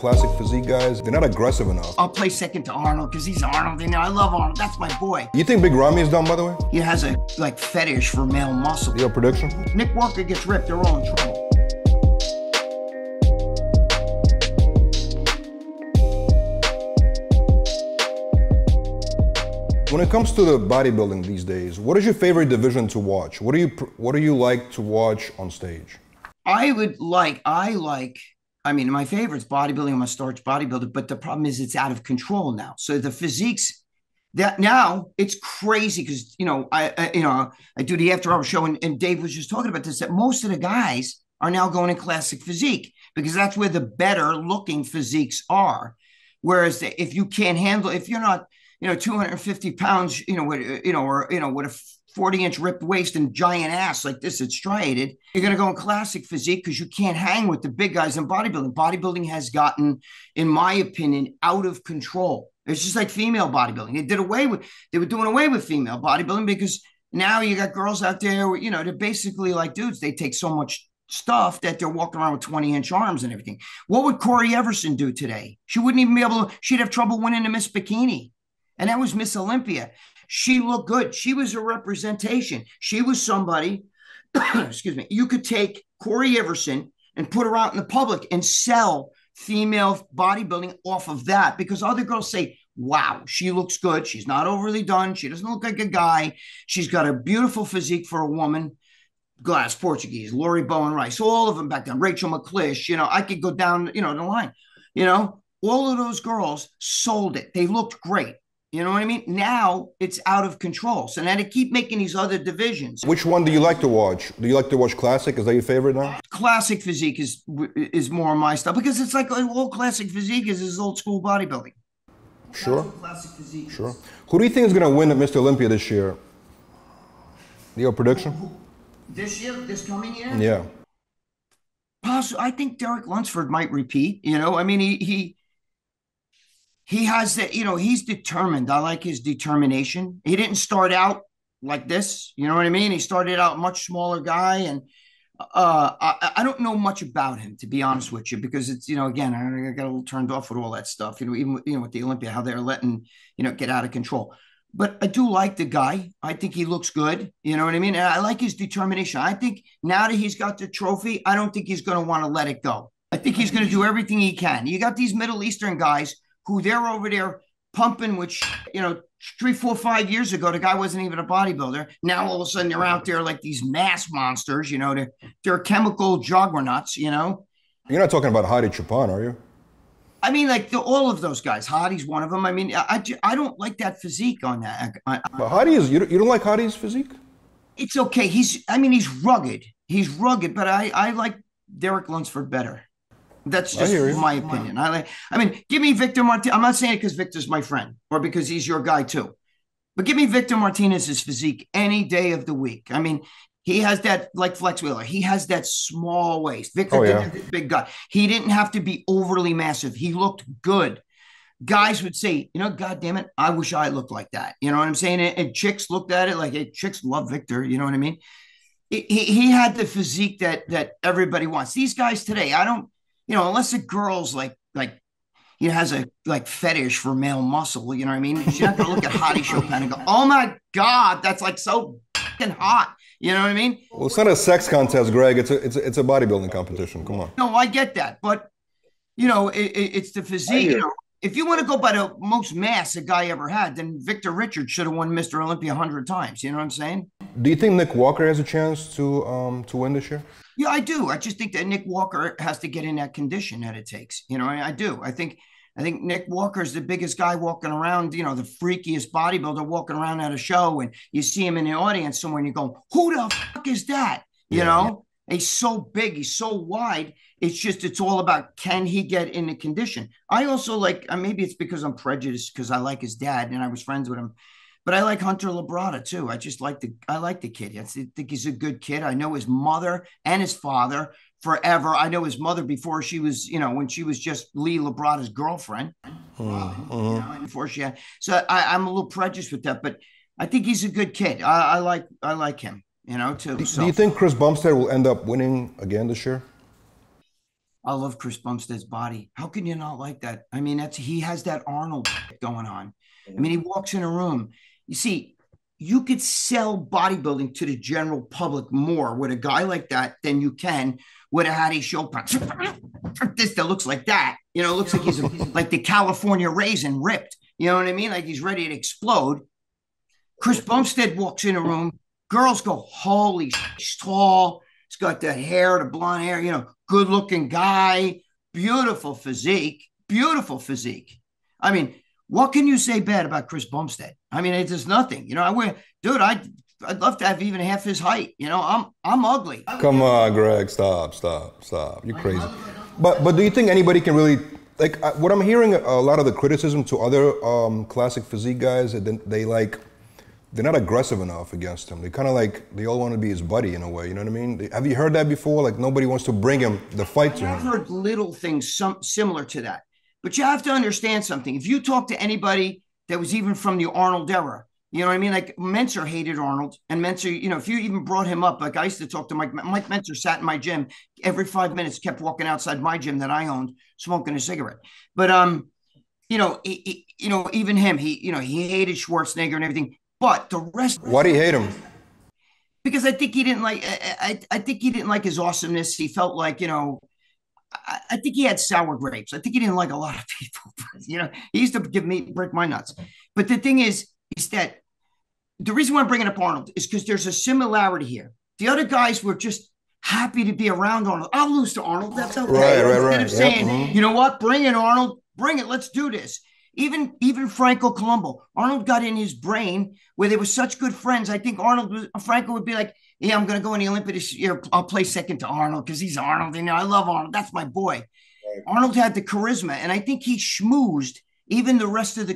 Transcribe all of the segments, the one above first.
classic physique guys, they're not aggressive enough. I'll play second to Arnold because he's Arnold. You know, I love Arnold. That's my boy. You think Big Ramy is done, by the way? He has a fetish for male muscle. Your prediction? Nick Walker gets ripped. They're all in trouble. When it comes to the bodybuilding these days, what is your favorite division to watch? What do you like to watch on stage? I mean, my favorite's bodybuilding. I'm a starch bodybuilder, but the problem is it's out of control now. So the physiques that now it's crazy because, I do the after hour show and Dave was just talking about this, that most of the guys are now going in classic physique because that's where the better looking physiques are. Whereas if you can't handle, if you're not, 250 pounds, with a 40-inch ripped waist and giant ass like this, it's striated, you're going to go in classic physique because you can't hang with the big guys in bodybuilding. Bodybuilding has gotten, in my opinion, out of control. It's just like female bodybuilding. They were doing away with female bodybuilding because now you got girls out there, they're basically like dudes. They take so much stuff that they're walking around with 20-inch arms and everything. What would Corey Everson do today? She wouldn't even be able to, she'd have trouble winning the Miss Bikini. And that was Miss Olympia. She looked good. She was a representation. She was somebody, excuse me, you could take Corey Everson and put her out in the public and sell female bodybuilding off of that because other girls say, wow, she looks good. She's not overly done. She doesn't look like a guy. She's got a beautiful physique for a woman. Glass Portuguese, Lori Bowen Rice, all of them back then, Rachel McClish, I could go down, the line, all of those girls sold it. They looked great. You know what I mean? Now it's out of control. So now they keep making these other divisions. Which one do you like to watch? Do you like to watch classic? Is that your favorite now? Classic physique is more my style because it's like all classic physique is old school bodybuilding. Sure. Classic physique. Sure. Who do you think is going to win at Mr. Olympia this year? Your prediction? This year? This coming year? Yeah. I think Derek Lunsford might repeat. I mean, he has that, he's determined. I like his determination. He didn't start out like this. You know what I mean? He started out a much smaller guy. And I don't know much about him, to be honest with you, because it's, again, I got a little turned off with all that stuff, even, with the Olympia, how they're letting, get out of control. But I do like the guy. I think he looks good. You know what I mean? And I like his determination. I think now that he's got the trophy, I don't think he's going to want to let it go. I think he's going to do everything he can. You got these Middle Eastern guys who they're over there pumping, which, 3, 4, 5 years ago, the guy wasn't even a bodybuilder. Now, all of a sudden, they're out there like these mass monsters, they're chemical juggernauts, You're not talking about Hadi Choopan, are you? I mean, like all of those guys. Hadi's one of them. I mean, I don't like that physique on that. But Hadi you don't like Hadi's physique? It's okay. He's rugged. He's rugged, but I like Derek Lunsford better. That's just my opinion. Give me Victor Martinez. I'm not saying it because Victor's my friend or because he's your guy too. But give me Victor Martinez's physique any day of the week. I mean, he has that, like Flex Wheeler, he has that small waist. Victor is a big guy. He didn't have to be overly massive. He looked good. Guys would say, God damn it, I wish I looked like that. You know what I'm saying? And chicks looked at it like, hey, chicks love Victor. You know what I mean? He had the physique that everybody wants. These guys today, I don't, unless a girl's has a fetish for male muscle, you know what I mean? She's not gonna look at Hadi Choopan and go, oh my God, that's like so fucking hot. You know what I mean? Well, it's not a sex contest, Greg. It's a bodybuilding competition. Come on. No, I get that, but it's the physique. If you want to go by the most mass a guy ever had, then Victor Richards should have won Mr. Olympia 100 times. You know what I'm saying? Do you think Nick Walker has a chance to win this year? Yeah, I do. I just think that Nick Walker has to get in that condition that it takes. I do. I think Nick Walker is the biggest guy walking around, the freakiest bodybuilder walking around at a show, and you see him in the audience somewhere and you go, who the fuck is that? He's so big, he's so wide. It's all about, can he get in the condition? I also like, maybe it's because I'm prejudiced because I like his dad and I was friends with him, but I like Hunter Labrada too. I like the kid. I think he's a good kid. I know his mother and his father forever. I know his mother before she was, when she was just Lee Labrada's girlfriend. Before she had, so I'm a little prejudiced with that, but I think he's a good kid. I like him, too. Do you think Chris Bumstead will end up winning again this year? I love Chris Bumstead's body. How can you not like that? I mean, he has that Arnold going on. I mean, he walks in a room. You see, you could sell bodybuilding to the general public more with a guy like that than you can with a Hattie Chopin. This that looks like that. You know, it looks like he's like the California raisin ripped. You know what I mean? Like he's ready to explode. Chris Bumstead walks in a room. Girls go, holy shit, he's tall. He's got the hair, the blonde hair, you know, good looking guy, beautiful physique, beautiful physique. I mean, what can you say bad about Chris Bumstead? I mean, it's just nothing. You know, I'd love to have even half his height. You know, I'm ugly. Come on, Greg, stop. You're crazy. But do you think anybody can really, like, what I'm hearing a lot of the criticism to other classic physique guys, they're not aggressive enough against him. They kind of like, they all want to be his buddy in a way, you know what I mean? Have you heard that before? Like nobody wants to bring him the fight to him. I've heard little things similar to that. But you have to understand something. If you talk to anybody that was even from the Arnold era, you know what I mean? Like Menzer hated Arnold, and Menzer, you know, if you even brought him up, like I used to talk to Mike Menzer sat in my gym every 5 minutes, kept walking outside my gym that I owned, smoking a cigarette. But, you know, even him, he hated Schwarzenegger and everything. But the rest. Why do you hate him? Because I think he didn't like. I think he didn't like his awesomeness. He felt like, you know, I think he had sour grapes. I think he didn't like a lot of people. You know, he used to break my nuts. But the thing is that the reason why I'm bringing up Arnold is because there's a similarity here. The other guys were just happy to be around Arnold. I'll lose to Arnold. That's okay. Right. Instead of saying, you know what, bring it, Arnold. Bring it. Let's do this. Even Franco Columbu, Arnold got in his brain where they were such good friends. I think Franco would be like, yeah, I'm going to go in the Olympia this year. I'll play second to Arnold because he's Arnold. You know, I love Arnold. That's my boy. Right. Arnold had the charisma, and I think he schmoozed even the rest of the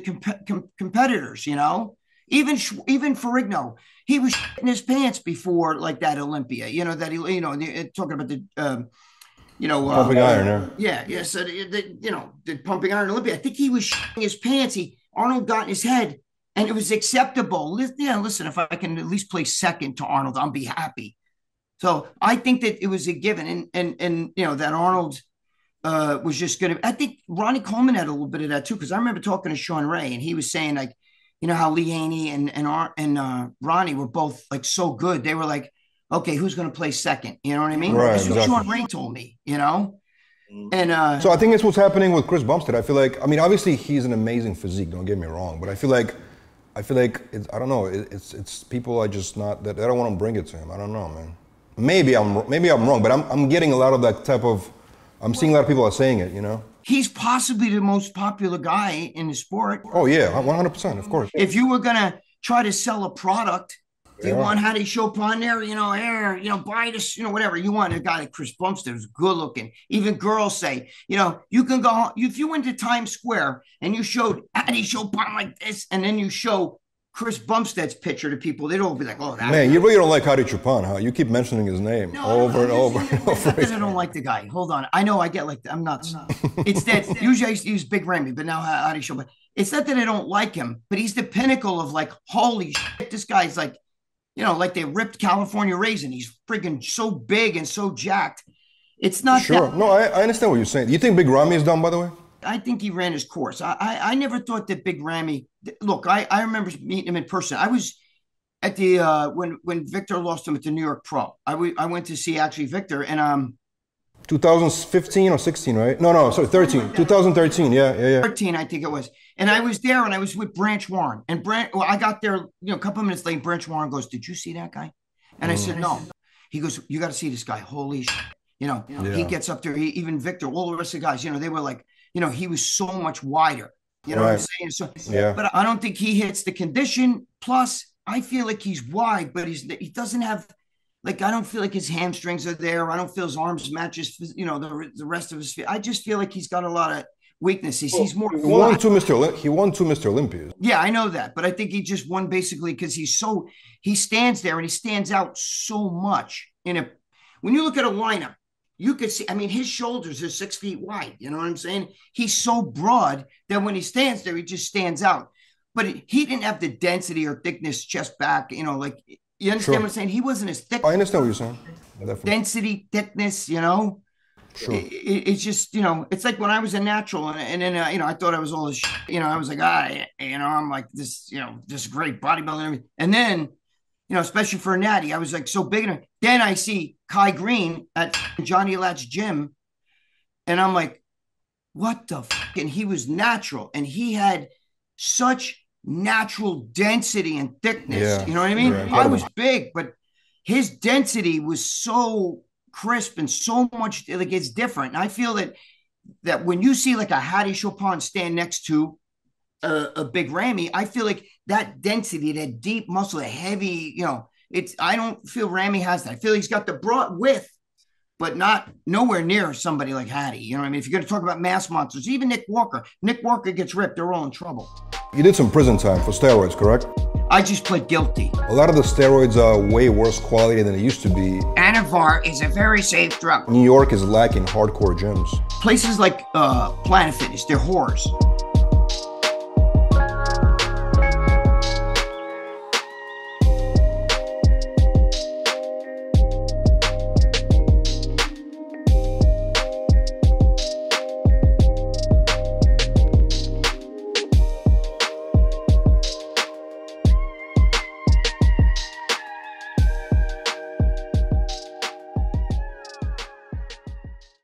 competitors, you know, even Ferrigno. He was in his pants before like that Olympia, you know, that he, you know, talking about the, pumping iron. Yeah. So the pumping iron Olympia. I think he was shitting his pants. Arnold got in his head, and it was acceptable. Listen, if I can at least play second to Arnold, I'll be happy. So I think that it was a given, and you know that Arnold was just going to. I think Ronnie Coleman had a little bit of that too, because I remember talking to Sean Ray, and he was saying like, you know how Lee Haney and Ronnie were both like so good. They were like, okay, who's going to play second? You know what I mean? Right, That's what Sean Ray told me, you know? And so I think it's what's happening with Chris Bumstead. I feel like, I mean, obviously he's an amazing physique, don't get me wrong, but I feel like it's, I don't know, it's people are just not, that I don't want to bring it to him. I don't know, man. Maybe I'm wrong, but I'm getting a lot of that type of, I'm seeing a lot of people are saying it, you know? He's possibly the most popular guy in the sport. Oh yeah, 100%, of course. If you were going to try to sell a product, you want Hattie Chopin there, you know, buy this, you know, whatever. You want a guy like Chris Bumstead who's good looking. Even girls say, you know, you can go, if you went to Times Square and you showed Hattie Chopin like this, and then you show Chris Bumstead's picture to people, they'd all be like, oh, that. Man, you really don't like Hattie Chopin, huh? You keep mentioning his name over and over. I don't like the guy. Hold on. I know I get like, I'm nuts. It's that usually I used to use Big Ramy, but now Hattie Chopin. It's not that I don't like him, but he's the pinnacle of like, holy shit, this guy's like, you know, like they ripped California raisin. He's freaking so big and so jacked. It's not sure. No, I understand what you're saying. You think Big Ramy is done, by the way? I think he ran his course. I never thought that Big Ramy. Look, I remember meeting him in person. I was at the when Victor lost him at the New York Pro. I went to see actually Victor and 2015 or 16, right? No, sorry, 13. 2013, yeah. 13, I think it was. And I was there, and I was with Branch Warren. And I got there, you know, a couple of minutes late. Branch Warren goes, "Did you see that guy?" And I said, "No." He goes, "You got to see this guy. Holy shit!" You know, he gets up there. Even Victor, all the rest of the guys, you know, they were like, you know, he was so much wider. You know what I'm saying? So, but I don't think he hits the condition. Plus, I feel like he's wide, but he doesn't have. Like, I don't feel like his hamstrings are there. I don't feel his arms matches, you know, the rest of his feet. I just feel like he's got a lot of weaknesses. He's more. He won two Mr. Olympias. Yeah, I know that. But I think he just won basically because he stands there and he stands out so much. When you look at a lineup, you could see, I mean, his shoulders are 6 feet wide. You know what I'm saying? He's so broad that when he stands there, he just stands out. But he didn't have the density or thickness, chest back, you know, like. You understand what I'm saying? He wasn't as thick. I understand what you're saying. Definitely. Density, thickness, you know? Sure. It's just, you know, it's like when I was a natural and then, you know, I thought I was all this, you know, I was like, you know, I'm like this, you know, this great bodybuilder. And then, you know, especially for a natty, I was like so big. Then I see Kai Green at Johnny Lat's gym. And I'm like, what the fuck? And he was natural. And he had such natural density and thickness. Yeah. You know what I mean? Yeah, I was big, but his density was so crisp and so much, like, it's different. And I feel that when you see like a Hadi Chopin stand next to a big Ramy, I feel like that density, that deep muscle, that heavy, you know, I don't feel Ramy has that. I feel he's got the broad width, but nowhere near somebody like Hadi. You know what I mean? If you're going to talk about mass monsters, even Nick Walker gets ripped, they're all in trouble. You did some prison time for steroids, correct? I just pled guilty. A lot of the steroids are way worse quality than they used to be. Anavar is a very safe drug. New York is lacking hardcore gyms. Places like Planet Fitness, they're whores.